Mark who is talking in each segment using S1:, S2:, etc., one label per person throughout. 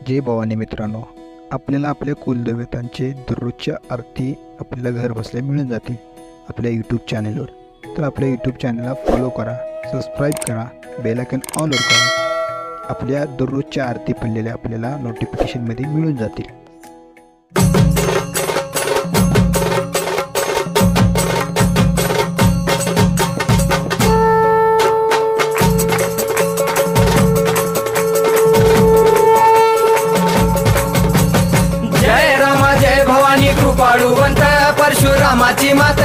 S1: जय भवानी मित्रांनो, आपल्याला आपल्या कुलदेवतांचे दररोजच्या आरती आपल्याला घर बसल्या मिळून जातील आपल्या यूट्यूब चॅनलवर. तर आपल्या यूट्यूब चॅनलला फॉलो करा, सबस्क्राईब करा, बेल आयकॉन ऑलवर करा. आपल्या दररोजच्या आरती पडलेल्या आपल्याला नोटिफिकेशनमध्ये मिळून जातील.
S2: कृपाळुवंत परशुरामाची मात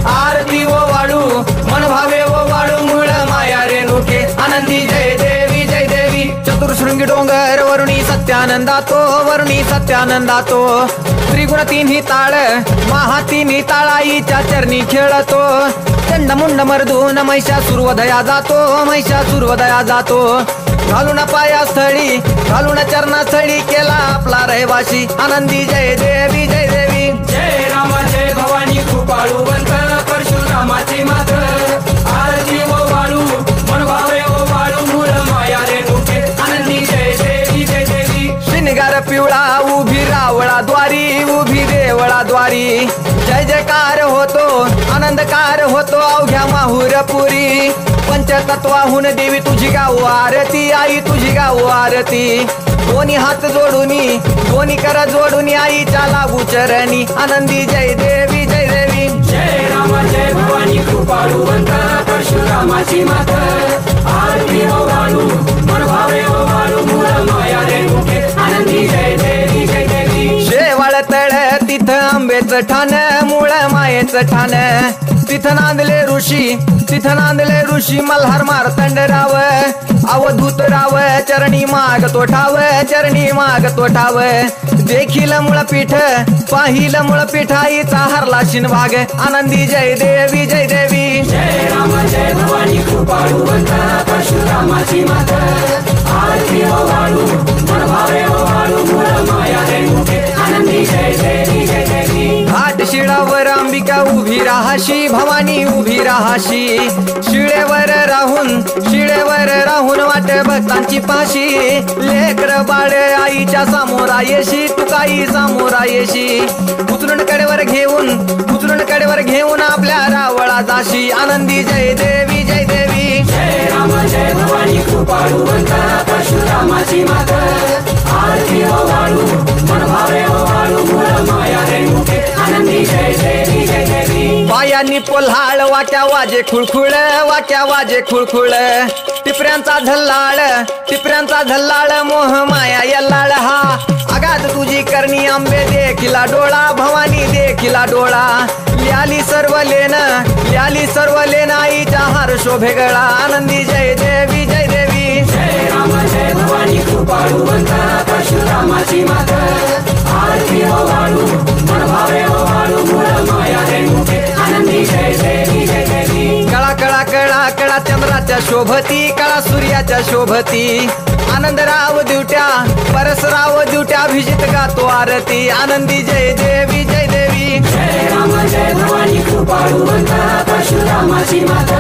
S2: आरती ओ वाळू मन भावे ओ वाळू मूळ माया रेणुके आनंदी जय देवी जय देवी. चतुर्शृंगी डोंगर वरुणी सत्यानंदातो त्रिगुण तिन्ही ताळ महा तिन्ही ताळाईच्या चरणी खेळतो. चंडमुंड मर्दून महिषासुरवधया जातो घालून पायास्थळी घालून चरणास्थळी केला आपला रहिवाशी आनंदी जय देवी जय देवी.
S3: जय राम जय भवानी कृपाळुवंत परशुरामाची मात आरती ओ वाळू मन भावे ओ वाळू मूळ माया रेणुके आनंदी जय देवी जय देवी.
S2: श्रीनिगार पिवळा उभी रावळा द्वारी जय जयकार होतो आनंदकार होतो अवघ्या माहुरपुरी. पंचतत्वाहून देवी तुझी गाऊ आरती आई तुझी गाऊ आरती. दोन्ही हात जोडूनी दोन्ही कर जोडूनी आईच्या लागू चरणी आनंदी जय देवी जय देवी.
S3: जय राम जय भवानी कृपाळुवंत परशुरामाची मात आरती ओ वाळू मन भावे ओ वाळू मूळ माया रेणुके आनंदी जय देवी जय देवी.
S2: शेवाळ तळ तिथं आंबेचं ठाण मूळ मायेचं ठाण तिथं नांदले ऋषी मल्हार मार्तंडराव अवधूत राव चरणी मागतो ठाव देखील मुळपीठ पाहिल मुळपीठ आईचा हरला शिनभाग आनंदी जय देवी जय देवी.
S3: जय राम जय भवानी कृपाळुवंत परशुरामाची मात आरती ओ वाळू मन भावे ओ वाळू मूळ माया रेणुके आनंदी जय देवी जय देवी.
S2: घाट शिळावर अंबिका उभी राहाशी भवानी उभी राहाशी शिळेवर राहून वाट भक्तांची पाशी लेकर बाळ आईच्या समोरा येशी तुकाई समोरा येशी उचलून कडेवर घेऊन आपल्या रावळा जाशी आनंदी जय देवी जय देवी.
S3: जय राम जय भवानी कृपाळुवंत परशुरामाची मात आरती ओ वाळू मन भावे ओ वाळू मूळ माया रेणुके आनंदी जय देवी जय देवी.
S2: पायांनी पोल्हाळ वाट्या वाजे खुळखुळ टिपऱ्यांचा झल्लाळ मोह माया यल्लाळ हा आगात तुझी करणी आंबे देखिला डोळा भवानी देखिला डोळा. ल्याली सर्व लेन आईच्या हार शोभे गळा आनंदी जय देवी जय देवी.
S3: जय राम जय भवानी कृपाळुवंत परशुरामाची मात आरती ओ वाळू मन भावे ओ वाळू मूळ माया रेणुके आनंदी जय देवी जय देवी.
S2: कळा चंद्राच्या शोभती कळा सूर्याच्या शोभती आनंदराव दिवट्या परसराव दिवट्या अभिजित गातो आरती आनंदी जय देवी जय देवी.
S3: जय राम जय भवानी कृपाळुवंत परशुरामाची मात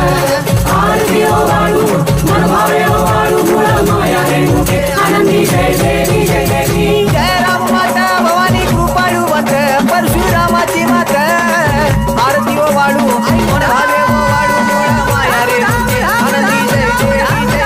S3: आरती ओ वाळू मन भावे ओ वाळू मूळ माया रेणुके आनंदी जय देवी जय देवी.
S2: जय राम माता भवानी कृपाळुवंत परशुरामाची मात आरती ओ वाळू मन भावे ओ वाळू मूळ माया रेणुके आनंदी जय देवी जय देवी.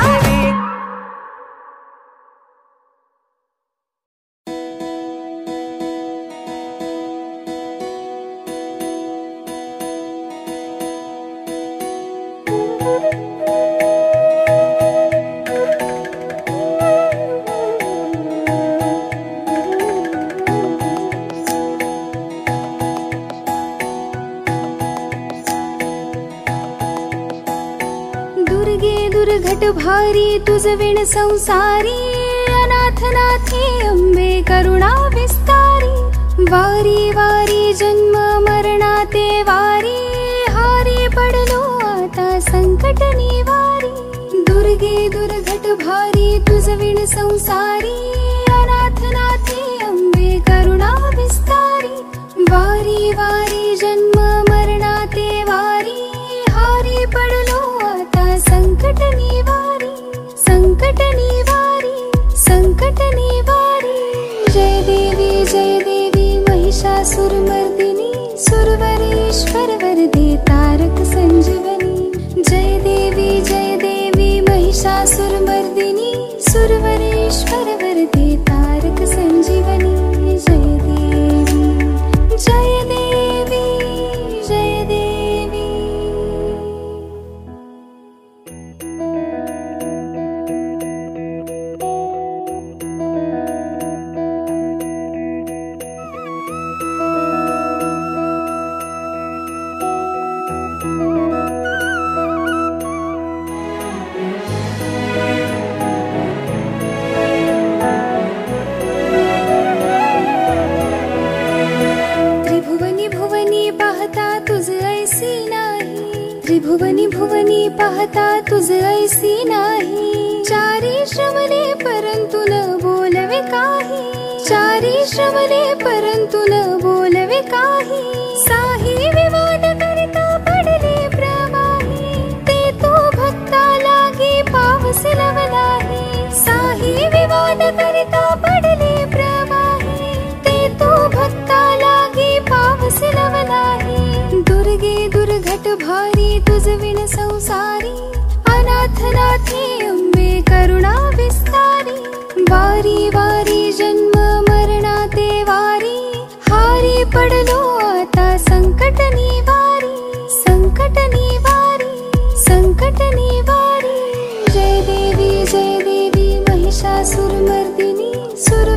S4: दुर्घट भारी तुझ विण संसारी अनाथ नाथे अंबे करुणा विस्तारी. वारी वारी जन्म मरणाते वारी हारी पडलो आता संकट निवारी. दुर्गे दुर्घट भारी तुझ विण संसारी अनाथ नाथे अंबे करुणा विस्तारी. वारी वारी जन्म मरणाते वारी हारी पडलो आता संकट निवारी. संकट निवारी जय देवी महिषासुरमर्दिनी सुरवरेश्वर वरदे तारक संजीवनी जय देवी महिषासुरमर्दिनी सुरवरेश्वर वरदे तारक संजीवनी जय देवी जय देवी जय देवी। भुवनी पाहता तुझ ऐसी नाही चारी श्रवणे परंतु न बोलवे काही चारी श्रवणे परंतु न बोलवे काही साही विवाद करिता पडले प्रवाही ते तो भक्ता लागी पावस लवलाही साही विवाद करिता पडले प्रवाही ते तो भक्ता लागी पावस लवलाही दुर्गे दुर्घट भारी तुझ विण संसारी अनाथ नाथे अंबे करुणा विस्तारी वारी वारी जन्म मरणा ते वारी हारी पडलो आता संकट निवारी संकट निवारी संकट निवारी जय देवी महिषासुरमर्दिनी सुर